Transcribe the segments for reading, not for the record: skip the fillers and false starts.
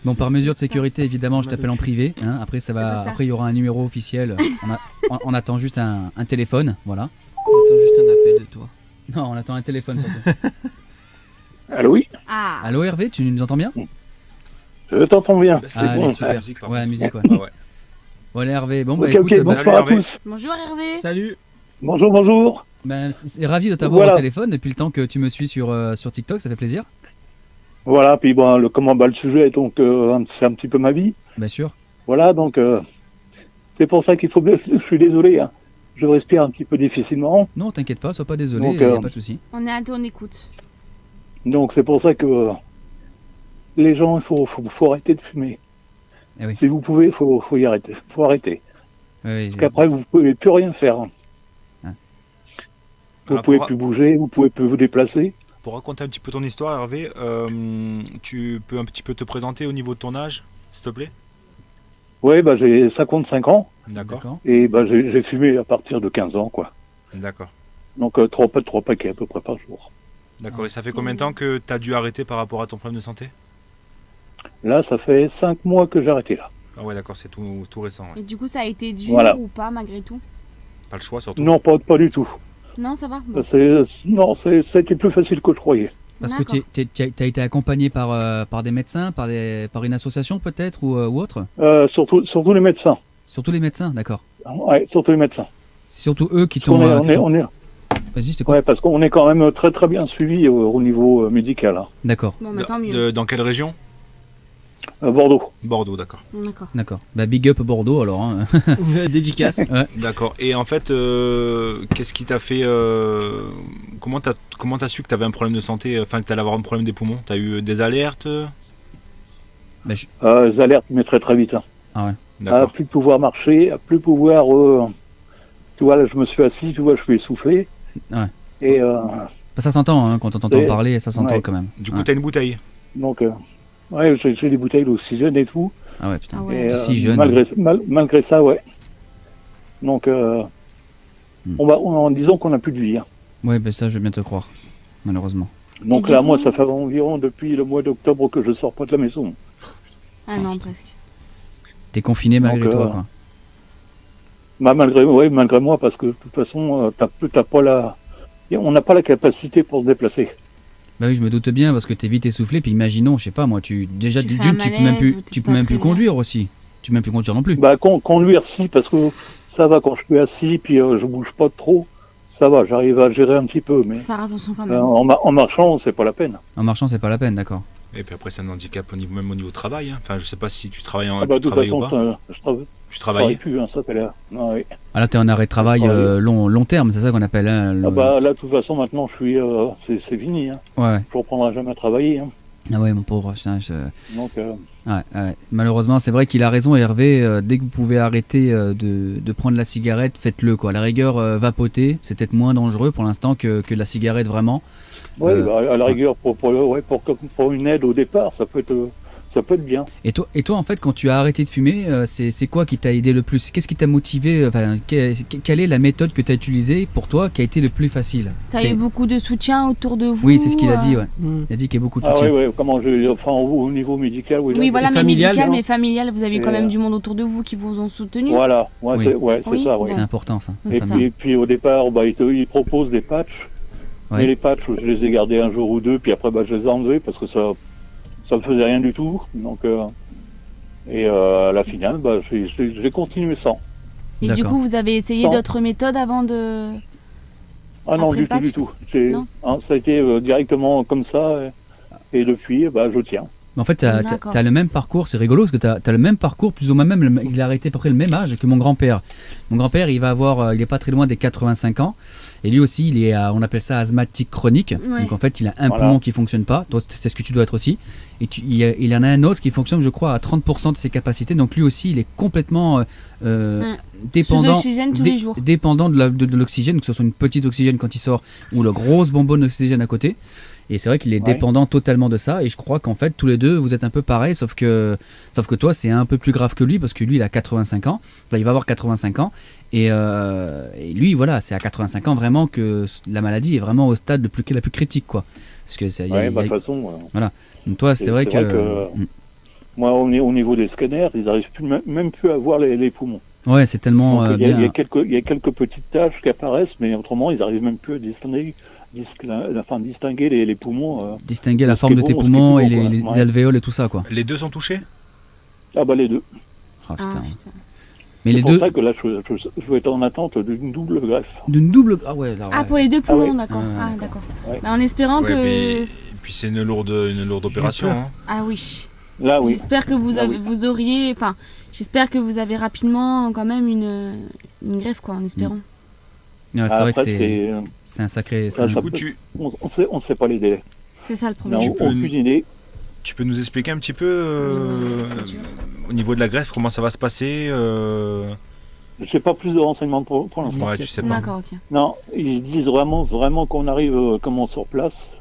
Bon, par mesure de sécurité, évidemment, je t'appelle en privé. Hein. Après, après, il y aura un numéro officiel. On attend juste un téléphone, voilà. On attend juste un appel de toi. Non, on attend un téléphone surtout. Allô, oui. Ah. Allô Hervé, tu nous entends bien? Je t'entends bien. Ah, allez, bon. super. La musique, par Ouais, la contre. musique, ouais. Ah ouais. Voilà Hervé, bon bah Ok, écoute, ok, bonsoir à Hervé. tous. Bonjour Hervé. Salut. Bonjour, bonjour. c'est ravi de t'avoir Voilà. au téléphone depuis le temps que tu me suis sur TikTok, ça fait plaisir. Voilà, puis bon, le sujet, donc c'est un petit peu ma vie. Bien sûr. Voilà, donc c'est pour ça qu'il faut. Je suis désolé, hein. Je respire un petit peu difficilement. Non, t'inquiète pas, sois pas désolé, Donc, y a pas de souci. On est à ton écoute. Donc c'est pour ça que les gens, il faut arrêter de fumer. Eh oui. Si vous pouvez, il faut y arrêter. Faut arrêter. Oui, Parce qu'après, vous pouvez plus rien faire. Ah. Vous Alors, pouvez pour- plus bouger, vous pouvez plus vous déplacer. Pour raconter un petit peu ton histoire, Hervé, tu peux un petit peu te présenter au niveau de ton âge, s'il te plaît? Oui, bah, j'ai 55 ans D'accord. et bah, j'ai fumé à partir de 15 ans, quoi. D'accord. Donc trois paquets à peu près par jour. D'accord. Et ça fait combien de temps que tu as dû arrêter par rapport à ton problème de santé? Là, ça fait 5 mois que j'ai arrêté là. Ah ouais, d'accord, c'est tout récent. Ouais. Et du coup, ça a été dur Voilà. ou pas malgré tout? Pas le choix surtout. Non, pas du tout. Non, ça va. Bon. Ça a été plus facile que je croyais. Parce que D'accord. t'as été accompagné par des médecins, par une association peut-être ou autre? Surtout les médecins. Surtout les médecins, d'accord. Ouais, surtout les médecins. C'est surtout eux qui Parce qu'on t'ont... est- on est- Vas-y, c'est quoi? ouais, parce qu'on est quand même très très bien suivi au niveau médical. Hein. D'accord, Bon, bah, tant mieux. Dans quelle région? Bordeaux. Bordeaux, d'accord. D'accord. d'accord. Bah big up Bordeaux alors. Hein. Dédicace. D'accord. Et en fait, qu'est-ce qui t'a fait... comment t'as su que t'avais un problème de santé, enfin que t'allais avoir un problème des poumons? T'as eu des alertes? Bah, Les alertes, mais très très vite. Hein. Ah ouais. À D'accord. plus pouvoir marcher, à plus pouvoir. Tu vois, là, je me suis assis, tu vois, je suis essoufflé. Ouais. Et Bah, ça s'entend, hein, quand on t'entend C'est- parler, ça s'entend ouais. quand même. Du coup, Ouais. t'as une bouteille. donc, ouais, j'ai des bouteilles d'oxygène et tout. Ah ouais, putain. Ah ouais. Et, Si jeune. malgré ça, ouais. Donc, disons qu'on n'a plus de vie. Hein. Ouais, bah ça je veux bien te croire, malheureusement. Donc du là, coup- moi, ça fait environ depuis le mois d'octobre que je sors pas de la maison. Ah non, presque. T'es confiné malgré Donc, toi, quoi. Bah, malgré moi, parce que de toute façon, t'as pas on n'a pas la capacité pour se déplacer. Bah oui, je me doute bien parce que t'es vite essoufflé. Puis imaginons, je sais pas moi, déjà Tu fais d'une, un tu peux même plus, malaise ou tu t'es peux pas même très plus bien. conduire aussi. Tu peux même plus conduire non plus. Bah, conduire, si, parce que ça va quand je suis assis, puis je bouge pas trop. Ça va, j'arrive à gérer un petit peu, mais Faire attention quand même. en marchant, c'est pas la peine. En marchant, c'est pas la peine, d'accord. Et puis après, c'est un handicap même au niveau travail. Hein. Enfin, je sais pas si tu travailles Ah bah, tu de toute travailles ou façon, pas. je Tu travaille travaillais. plus, hein, ça fait là. Ah, oui. Ah là, t'es en arrêt de travail travaille. long terme, c'est ça qu'on appelle. Hein, Ah bah, là, de toute façon, maintenant, je suis, c'est fini. Hein. Ouais. Je reprendrai jamais à travailler. Hein. Ah ouais, mon pauvre. Putain, Donc, ouais. Malheureusement, c'est vrai qu'il a raison, Hervé. Dès que vous pouvez arrêter de prendre la cigarette, faites-le, quoi. À la rigueur, vapoter, c'est peut-être moins dangereux pour l'instant que la cigarette vraiment. ouais, bah, à la rigueur, pour une aide au départ, ça peut être bien. Et toi, en fait, quand tu as arrêté de fumer, c'est quoi qui t'a aidé le plus? Qu'est-ce qui t'a motivé? Enfin, quelle est la méthode que tu as utilisée pour toi qui a été le plus facile? T'as eu beaucoup de soutien autour de vous? Oui, c'est ce qu'il a dit, ouais. Mm. Il a dit qu'il y a beaucoup de Ah soutien. ouais, enfin, au niveau médical, oui. Oui, là, voilà, mais familial, médical, non mais familial, vous avez eu quand Et, même du monde autour de vous qui vous ont soutenu. Voilà, ouais, Oui. c'est Oui, ça, ouais. C'est important, ça. C'est Et ça. puis au départ, bah, ils proposent des patchs. Ouais. Mais les patchs, je les ai gardés un jour ou deux, puis après, bah, je les ai enlevés parce que ça me faisait rien du tout. Donc, à la finale, bah, j'ai continué sans. Et du D'accord. coup, vous avez essayé Sans. d'autres méthodes avant de... Ah non, Après le patch du tout. Non. Ça a été directement comme ça, et depuis, bah, je tiens. Mais en fait, D'accord. t'as le même parcours, c'est rigolo parce que t'as le même parcours, plus ou moins même, il a arrêté à peu près le même âge que mon grand-père. Mon grand-père, il va avoir, il est pas très loin des 85 ans, et lui aussi, il est, on appelle ça asthmatique chronique. Ouais. Donc en fait, il a un Voilà. poumon qui fonctionne pas. Toi, c'est ce que tu dois être aussi. Et il en a un autre qui fonctionne, je crois, à 30% de ses capacités. Donc lui aussi, il est complètement dépendant, Sous oxygène tous les jours. dépendant de l'oxygène, que ce soit une petite oxygène quand il sort ou la grosse bonbonne d'oxygène à côté. Et c'est vrai qu'il est Ouais. dépendant totalement de ça. Et je crois qu'en fait, tous les deux, vous êtes un peu pareils, sauf que toi, c'est un peu plus grave que lui, parce que lui, il a 85 ans. Enfin, il va avoir 85 ans. Et lui, voilà, c'est à 85 ans vraiment que la maladie est vraiment au stade la plus critique, quoi. Parce que Ouais, bah, de toute façon, donc toi, c'est vrai que... Moi, au niveau des scanners, ils n'arrivent même plus à voir les poumons. Ouais, c'est tellement Donc, il y a bien. quelques petites taches qui apparaissent, mais autrement, ils n'arrivent même plus à distinguer les poumons. Distinguer la ce qui forme est de tes bon, ce qui est poumons plus et bon, quoi. les Ouais. alvéoles et tout ça, quoi. Les deux sont touchés? Ah bah les deux. Oh, Ah, putain. putain. Mais C'est les pour deux, ça que là, je vais être en attente d'une double greffe. d'une double. Ah ouais, là, Ah, ouais. pour les deux poumons, ouais. d'accord. Ouais, Ah, d'accord. d'accord. Ouais. Bah, en espérant Ouais, que. puis c'est une lourde opération. Hein. Ah oui. Là, oui. J'espère que Ah oui. vous auriez. Enfin, j'espère que vous avez rapidement quand même une greffe, quoi, en espérant. Ouais, c'est vrai que Après, c'est un sacré. ça, Du ça coup, peut- tu- on sait pas les délais. C'est ça le On n'a problème. peux- aucune idée. Tu peux nous expliquer un petit peu C'est dur. au niveau de la greffe, comment ça va se passer Je n'ai pas plus de renseignements pour l'instant. Ouais, tu sais pas. D'accord, ok. Non, ils disent vraiment qu'on arrive sur place.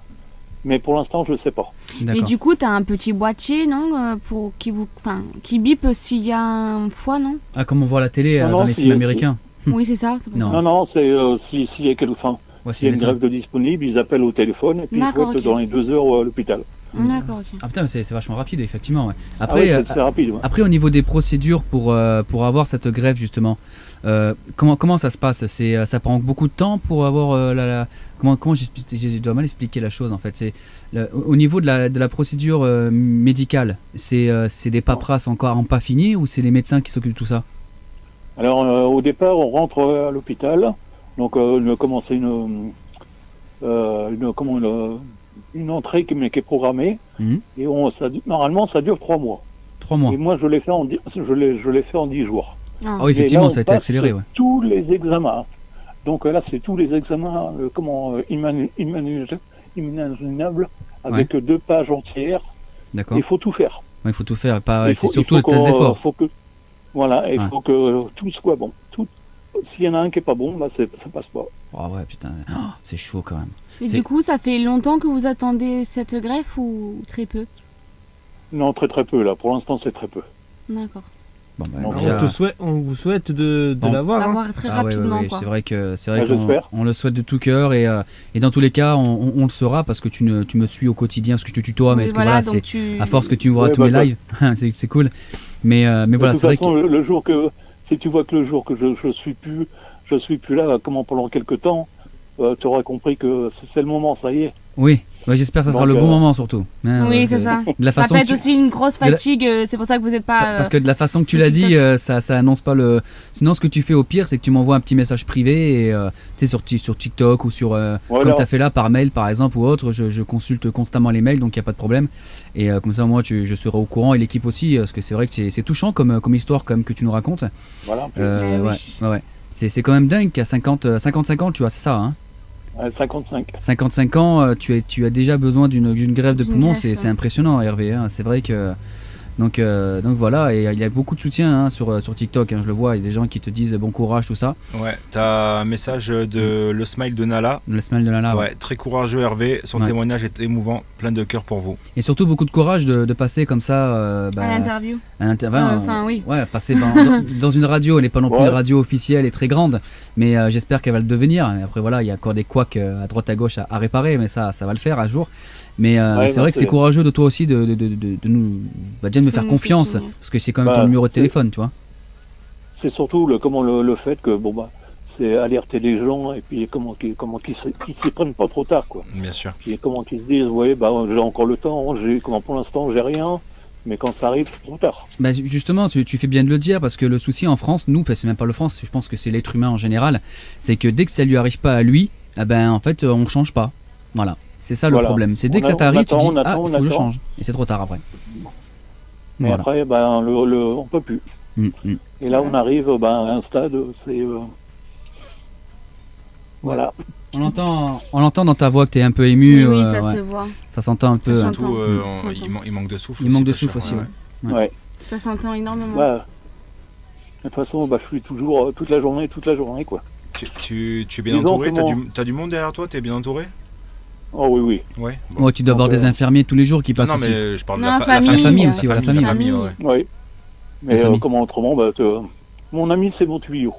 Mais pour l'instant, je ne sais pas. Mais D'accord. du coup, t'as un petit boîtier, non, pour qui bip s'il y a un foie, non? Ah, comme on voit à la télé Non, dans non, les si- films si- américains. Oui, c'est ça. C'est pour Non. ça. Non, c'est s'il y a Ouais, s'il y a une ça. greffe de disponible, ils appellent au téléphone et puis il faut D'accord, être ok. dans les 2 heures à l'hôpital. D'accord, ok. Ah putain, mais c'est vachement rapide, effectivement. Ouais. Ah Après, oui, c'est rapide. Ouais. après, au niveau des procédures pour avoir cette greffe, justement, comment ça se passe? Ça prend beaucoup de temps pour avoir comment je dois mal expliquer la chose, en fait. Au niveau de la procédure médicale, c'est des paperasses encore en pas finies ou c'est les médecins qui s'occupent de tout ça? Alors, au départ, on rentre à l'hôpital. Donc, c'est une entrée qui est programmée. Mhm. Et normalement, ça dure 3 mois. 3 mois. Et moi, je l'ai fait en 10 jours. Ah oui, Et effectivement, là, on ça a été passe accéléré. Ouais. tous les examens. Donc là, c'est tous les examens imaginables avec 2 pages entières. D'accord. Il faut tout faire. Ouais, il faut tout faire. Il C'est faut- surtout il le faut test qu'on- d'effort. Voilà, il Ouais. faut que tout soit bon. S'il y en a un qui est pas bon, bah ça passe pas. Oh ouais, putain. Oh, c'est chaud quand même. Et C'est- du coup, ça fait longtemps que vous attendez cette greffe ou très peu? Non, très peu là. Pour l'instant, c'est très peu. D'accord. Bon, bah, Non, déjà- On vous souhaite de Bon. l'avoir. hein. L'avoir très Ah ouais, rapidement, ouais, quoi. c'est vrai que Bah, j'espère. on le souhaite de tout cœur et dans tous les cas on le saura parce que tu me suis au quotidien parce que je te tutoie mais Oui, parce que voilà, donc c'est tu... à force que tu me vois Ouais, tous bah, mes lives c'est cool mais De voilà toute c'est vrai façon, que le jour que si tu vois que le jour que je suis plus là, pendant quelques temps, tu auras compris que c'est le moment. Ça y est. oui ouais, j'espère que ça sera Donc, le bon moment surtout hein, Oui, parce c'est que ça. de la Ça façon peut que être tu- aussi une grosse de la- fatigue, c'est pour ça que vous n'êtes pas... parce que de la façon que tu sur l'as dit TikTok. ça annonce pas le sinon ce que tu fais au pire c'est que tu m'envoies un petit message privé et tu sais sur TikTok ou sur Voilà. comme tu as fait là par mail par exemple ou autre je consulte constamment les mails donc il n'y a pas de problème et comme ça moi je serai au courant et l'équipe aussi parce que c'est vrai que c'est touchant comme histoire comme que tu nous racontes Voilà. Eh oui. ouais. C'est quand même dingue qu'à 55 ans tu vois c'est ça hein 55. 55 ans tu as déjà besoin d'une greffe de D'une poumon greffe, c'est ouais. impressionnant Hervé hein. C'est vrai que donc voilà et il y a beaucoup de soutien hein, sur TikTok hein, je le vois il y a des gens qui te disent bon courage tout ça Ouais, t'as un message de le smile de Nala. le smile de Lala ouais. Ouais, très courageux Hervé, son Ouais. témoignage est émouvant, plein de cœur pour vous. Et surtout beaucoup de courage de passer comme ça À l'interview. enfin oui. ouais passer dans une radio elle n'est pas non plus Ouais. une radio officielle et très grande mais j'espère qu'elle va le devenir et après voilà il y a encore des couacs à droite à gauche à réparer mais ça va le faire un jour mais Ouais, c'est bah, vrai que c'est c'est- courageux de toi aussi de nous déjà de me De faire nous confiance soutenir. parce que c'est quand même Bah, ton numéro de c'est- téléphone tu vois C'est surtout le fait que c'est alerter les gens et puis qu'ils s'y prennent pas trop tard quoi. Bien sûr. Puis comment qu'ils se disent ouais j'ai encore le temps, pour l'instant j'ai rien, mais quand ça arrive c'est trop tard. Bah justement, tu fais bien de le dire parce que le souci en France, nous, c'est même pas le France, je pense que c'est l'être humain en général, c'est que dès que ça lui arrive pas à lui, eh ben en fait on change pas. Voilà, c'est ça le Voilà. problème. C'est dès que On ça t'arrive, tu attend, dis on attend, ah on faut que je attend. change et c'est trop tard après. Mais Voilà. après on peut plus. Mm. Et là on arrive à un stade c'est voilà. On entend dans ta voix que t'es un peu ému. Oui, ça ouais. se voit. Ça s'entend un peu. Ça hein. s'entend. Surtout, Ça il, s'entend. il manque de souffle. Il manque de pas sûr, souffle aussi, ouais. Ouais. Ouais. Ça s'entend énormément. Ouais. De toute façon je suis toujours toute la journée quoi. Tu es bien Disons entouré, comment- t'as du monde derrière toi, t'es bien entouré? Oh oui. Ouais. Ouais, tu dois avoir Donc, des infirmiers tous les jours qui passent Non aussi. mais je parle de Non, la, famille. La famille aussi, ouais, la famille. ouais. Oui. Mais La famille. comment autrement mon ami c'est mon tuyau.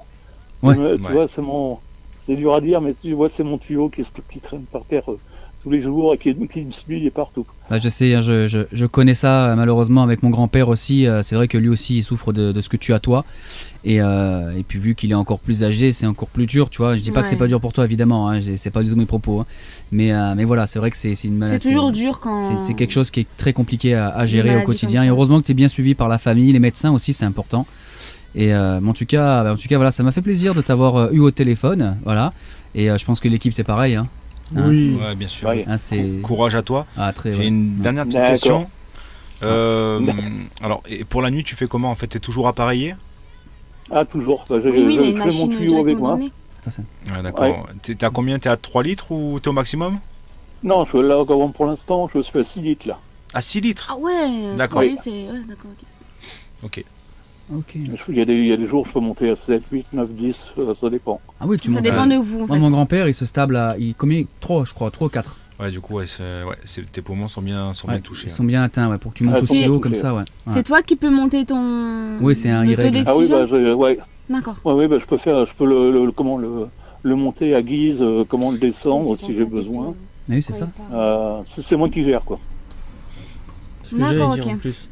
Ouais. Tu vois c'est dur à dire mais tu vois c'est mon tuyau qui traîne par terre tous les jours et qui me suit partout. Bah, je sais, hein, je connais ça malheureusement avec mon grand-père aussi. C'est vrai que lui aussi il souffre de ce que tu as toi. Et puis vu qu'il est encore plus âgé, c'est encore plus dur, tu vois. Je dis pas que c'est Ouais. pas dur pour toi évidemment, hein, c'est pas du tout mes propos. Hein. Mais voilà, c'est vrai que c'est une maladie. C'est toujours dur quand. C'est quelque chose qui est très compliqué à gérer au maladies quotidien. comme Et ça. heureusement que tu es bien suivi par la famille, les médecins aussi, c'est important. Et mais en tout cas, voilà, ça m'a fait plaisir de t'avoir eu au téléphone, voilà. Et je pense que l'équipe c'est pareil, hein. Oui. Ouais, bien sûr. Ouais. Hein, c'est Courage à toi. très. J'ai Ouais. une dernière petite D'accord. question. Alors, et pour la nuit, tu fais comment en fait? T'es toujours appareillé? Ah, toujours. Bah, Oui, il a une je fais machine mon tuyau avec directement dans moi. le nez. Ça, c'est- Ouais, d'accord. T'es à combien? T'es à 3 litres ou t'es au maximum? Non, là, pour l'instant, je suis à 6 litres, là. À 6 litres? Ah ouais. D'accord. Oui, c'est. Ouais, d'accord. Ok. Ok. Ok. Il y a des jours, je peux monter à 7, 8, 9, 10, ça dépend. Ah oui, tu Ça montes. dépend de vous en Moi, fait. mon grand-père, il se stable à combien 3, je crois, 3 ou 4. Ouais, du coup, tes poumons sont bien touchés. Ils sont bien atteints, ouais, pour que tu montes Ah, aussi ils sont haut bien comme touchés. ça, ouais. C'est toi qui peux monter ton. Oui, c'est un le taux irrégle. Ah oui, d'oxygène. ouais, D'accord. je peux le monter à guise, comment le descendre si j'ai besoin. Mais oui, c'est ça. C'est moi qui gère, quoi. Ce que j'allais D'accord, dire ok. en plus.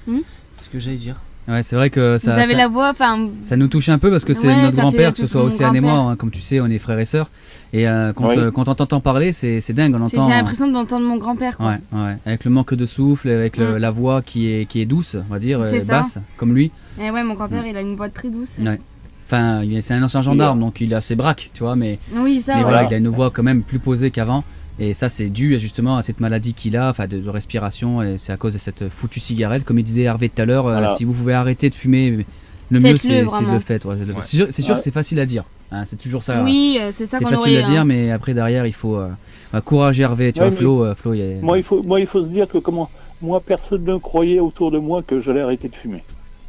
Ce que j'allais dire. Ouais, c'est vrai que Vous avez la voix, enfin. ça nous touche un peu parce que c'est Ouais, notre ça grand-père, fait que ce un peu soit comme mon Océane et moi, grand-père. hein, comme tu sais, on est frères et sœurs. Et Oui. quand on t'entend parler, c'est dingue, on J'ai entend. l'impression d'entendre mon grand-père quoi. Ouais, avec le manque de souffle, avec Mm. la voix qui est douce, on va dire, C'est ça. basse, comme lui. Et ouais, mon grand-père il a une voix très douce. Ouais. Enfin, c'est un ancien gendarme, donc il a ses braques, tu vois, mais Oui, ça, mais ouais. voilà, il a une voix quand même plus posée qu'avant. Et ça, c'est dû justement à cette maladie qu'il a, enfin de respiration, et c'est à cause de cette foutue cigarette. Comme il disait Hervé tout à l'heure, Voilà. si vous pouvez arrêter de fumer, le Faites-le, mieux c'est de vraiment. le faire. Ouais, Ouais. C'est sûr Ouais. que c'est facile à dire, hein, c'est toujours ça. Oui, c'est ça c'est qu'on facile aurait. à dire, mais après derrière, il faut courage Hervé. Tu Ouais, vois, Flo, il y a... Moi, il faut se dire que moi, personne ne croyait autour de moi que j'allais arrêter de fumer.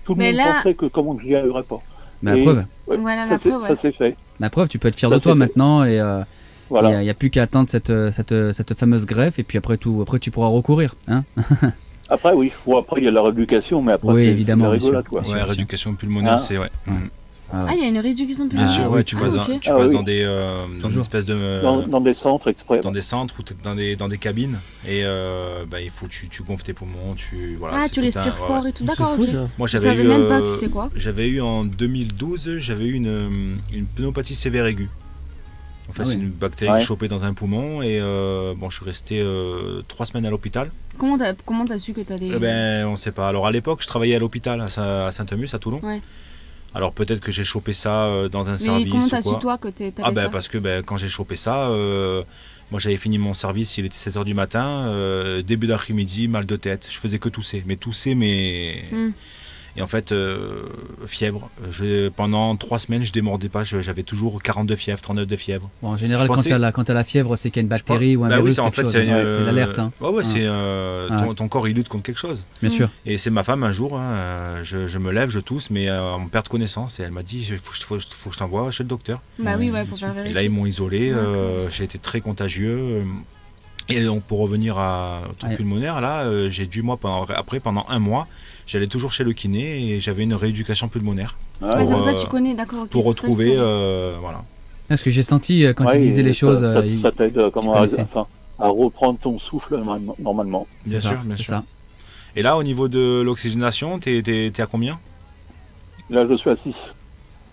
Tout le Mais monde là- pensait que comment que j'y arriverais pas. la Et- preuve. Ouais, Voilà, ça, la c'est- preuve, ça ouais. c'est fait. La preuve, tu peux être fier Ça, de toi c'est fait. maintenant, et Voilà. il n'y a plus qu'à attendre cette fameuse greffe, et puis après tu pourras recourir. Hein. Après, oui. Bon, après, il y a la rééducation, mais après, Oui, c'est évidemment, la bien sûr. rigolade, quoi. Bien sûr, Ouais, bien sûr. rééducation pulmonaire, Ah. c'est ouais. Ouais. Mhm. Ah, Ah, il y a une rééducation Bien pulmonaire. sûr, ouais, tu Ah, passes ok. dans, tu Ah passes oui. dans des Toujours. espèces de Dans des centres exprès. dans des centres ou dans des cabines et il faut tu gonfles tes poumons, voilà, Ah, c'est tu tout respires ouais, fort ouais. et tout. C'est D'accord, fou ok. ça. Moi Je j'avais savais eu même pas, tu sais quoi. j'avais eu en 2012, j'avais eu une pneumopathie sévère aiguë. En fait, Ah oui. c'est une bactérie Ouais. que je chopais dans un poumon et je suis resté 3 semaines à l'hôpital. Comment t'as su que t'allais. Eh ben, on sait pas. Alors à l'époque, je travaillais à l'hôpital à Saint-Amus, à Toulon. Ouais. Alors peut-être que j'ai chopé ça dans un Mais service comment ou t'as quoi. su toi que t'avais Ah ben ça parce que quand j'ai chopé ça, moi j'avais fini mon service, il était 7h du matin, début d'après-midi, mal de tête, je faisais que tousser, mais Hmm. et en fait fièvre, pendant 3 semaines je démordais pas, j'avais toujours 40 de fièvre, 39 de fièvre. Bon, en général, Je pensais- quand t'as la fièvre, c'est qu'il y a une bactérie ou un Bah oui, virus, c'est en quelque fait chose. c'est Hein. C'est l'alerte, hein. Ouais, c'est Ouais. ton corps il lutte contre quelque chose. Bien sûr. Et c'est ma femme un jour, je me lève, je tousse, mais on perd connaissance et elle m'a dit il faut que je t'envoie chez le docteur. Bah oui, ouais, bien pour sûr. faire Et vérifier. là, ils m'ont isolé. D'accord. J'ai été très contagieux. Et donc, pour revenir au truc Ouais. pulmonaire, là, j'ai dû, moi, pendant un mois, j'allais toujours chez le kiné et j'avais une rééducation pulmonaire Ouais, Ah, c'est pour ça que euh, tu connais, d'accord, ok. pour c'est pour ça que je retrouver. savais. Voilà. Parce que j'ai senti quand Ouais, il disait les ça- choses. Ça t'aide connaissais. à reprendre ton souffle normalement. Bien c'est sûr, ça, bien c'est sûr. ça. Et là, au niveau de l'oxygénation, t'es à combien? Là, je suis à 6.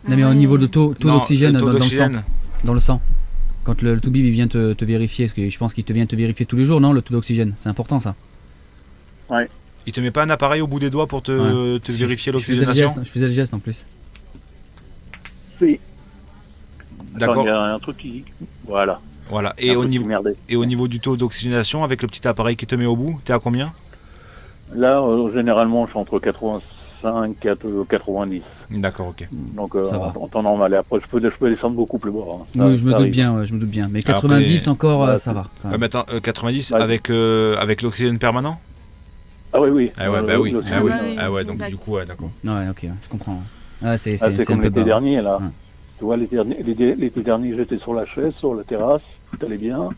Non, mais au Ouais. niveau de taux Non, d'oxygène le taux dans le sang. d'oxygène. Dans le sang. Quand le Toubib il vient te vérifier, parce que je pense qu'il te vient te vérifier tous les jours, non, le taux d'oxygène. C'est important ça. Il te met pas un appareil au bout des doigts pour te vérifier Je faisais le l'oxygénation? geste, je faisais le geste en plus. Si. Attends, D'accord. il y a un truc qui. Voilà. Voilà. Un truc qui merdait. Et au niveau du taux d'oxygénation, avec le petit appareil qui te met au bout, t'es à combien? Là, généralement, je suis entre 85 et 90. D'accord, ok. Donc, Ça va. en temps normal. Et après, je peux descendre beaucoup plus bas. hein. Ça- Oui, je me ça doute arrive. bien, ouais, je me doute bien. Mais Après, 90 encore, voilà, ça va. quand même. Mais attends, 90 Vas-y. avec l'oxygène permanent? Ah oui, oui. Ah ouais, bah oui. le- Ah oui. bah oui, Ah ouais, donc exact. du coup, ouais, d'accord. Ouais, ok, je comprends. Ah, c'est Ah, c'est un comme peu l'été bas. dernier, là. Ouais. Tu vois, l'été dernier, j'étais sur la chaise, sur la terrasse, tout allait bien.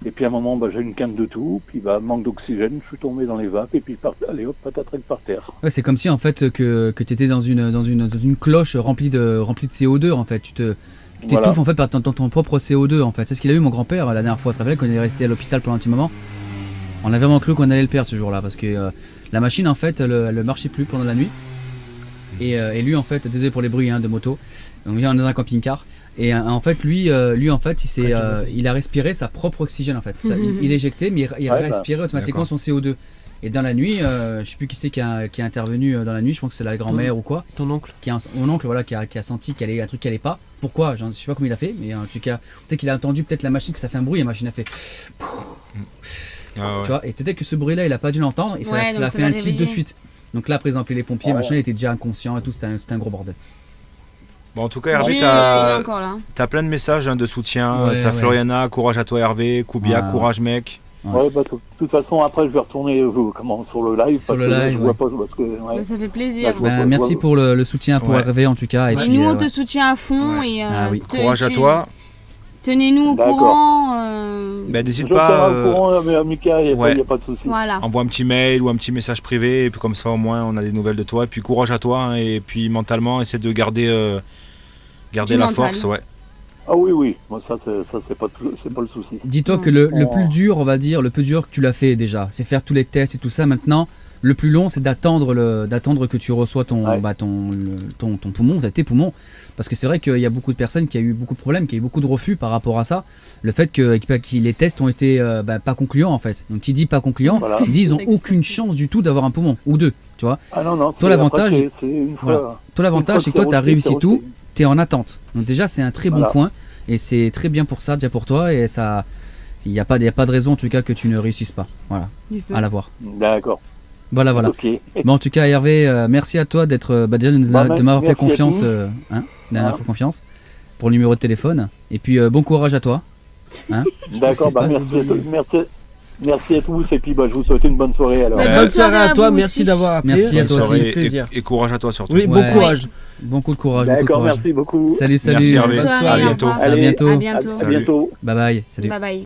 Et puis à un moment, j'ai une quinte de tout, puis manque d'oxygène, je suis tombé dans les vapes, et puis allez hop, patatrac par terre. Ouais, c'est comme si en fait que tu étais dans une cloche remplie de CO2 en fait. Tu t'étouffes en fait par ton propre CO2 en fait. C'est ce qu'il a eu mon grand-père la dernière fois, tu te rappelles, quand il est resté à l'hôpital pendant un petit moment. On a vraiment cru qu'on allait le perdre ce jour-là parce que la machine en fait elle marchait plus pendant la nuit. Et lui en fait, désolé pour les bruits de moto, on vient dans un camping-car et en fait lui en fait il a respiré sa propre oxygène en fait. Il éjectait mais il respirait automatiquement son CO2. Et dans la nuit, je sais plus qui c'est qui est intervenu dans la nuit, je pense que c'est la grand-mère ou quoi. Ton oncle. Mon oncle voilà qui a senti qu'il y avait un truc qui allait pas. Pourquoi? Je sais pas comment il a fait, mais en tout cas peut-être qu'il a entendu peut-être la machine que ça fait un bruit, la machine a fait. Tu vois, et peut-être que ce bruit-là il a pas dû l'entendre et ça l'a fait un tilt de suite. Donc là, par exemple, les pompiers, machin, il était déjà inconscient et tout, c'était un gros bordel. Bon, en tout cas, Hervé, Il est encore là. t'as plein de messages de soutien. T'as Floriana, courage à toi Hervé, Koubia, courage mec. Ouais, bah, de toute façon, après, je vais retourner sur le live. Sur parce le que là, live, je vois pas, parce que, Bah, ça fait plaisir. Merci pour le soutien pour Hervé en tout cas. Et puis, nous, on te soutient à fond. Et, courage à toi. Tenez-nous au courant. N'hésite je pas. au courant, mais Mika, il n'y a pas de souci. Voilà. Envoie un petit mail ou un petit message privé, et puis comme ça, au moins, on a des nouvelles de toi. Et puis courage à toi, et puis mentalement, essaie de garder la force. Ouais. Ah oui, moi, ça c'est pas le souci. Dis-toi que le plus dur, on va dire, le plus dur que tu l'as fait déjà, c'est faire tous les tests et tout ça. Maintenant, le plus long, c'est d'attendre que tu reçois ton poumon, tes poumons. Parce que c'est vrai qu'il y a beaucoup de personnes qui ont eu beaucoup de problèmes, qui ont eu beaucoup de refus par rapport à ça. Le fait que les tests ont été pas concluants en fait. Donc qui dit pas concluant, dit ils n'ont aucune chance du tout d'avoir un poumon ou deux. Tu vois. Ah non, toi l'avantage, c'est que toi tu as réussi tout, tu es en attente. Donc déjà c'est un très bon point et c'est très bien pour ça, déjà pour toi. Et ça, il n'y a pas de raison en tout cas que tu ne réussisses pas. Voilà, à l'avoir. D'accord. Voilà. Okay. Bon, en tout cas, Hervé, merci à toi d'être déjà de m'avoir fait confiance, fait confiance pour le numéro de téléphone. Et puis bon courage à toi. D'accord, merci à tous et puis je vous souhaite une bonne soirée alors. Bonne soirée à toi, merci d'avoir appelé. Merci à toi aussi. Et courage à toi surtout. Oui, bon courage. Beaucoup de courage. D'accord, merci beaucoup. Salut. Merci Hervé. Bonne soirée, à bientôt. À bientôt. À bientôt. À bientôt. Bye bye. Salut. Bye bye.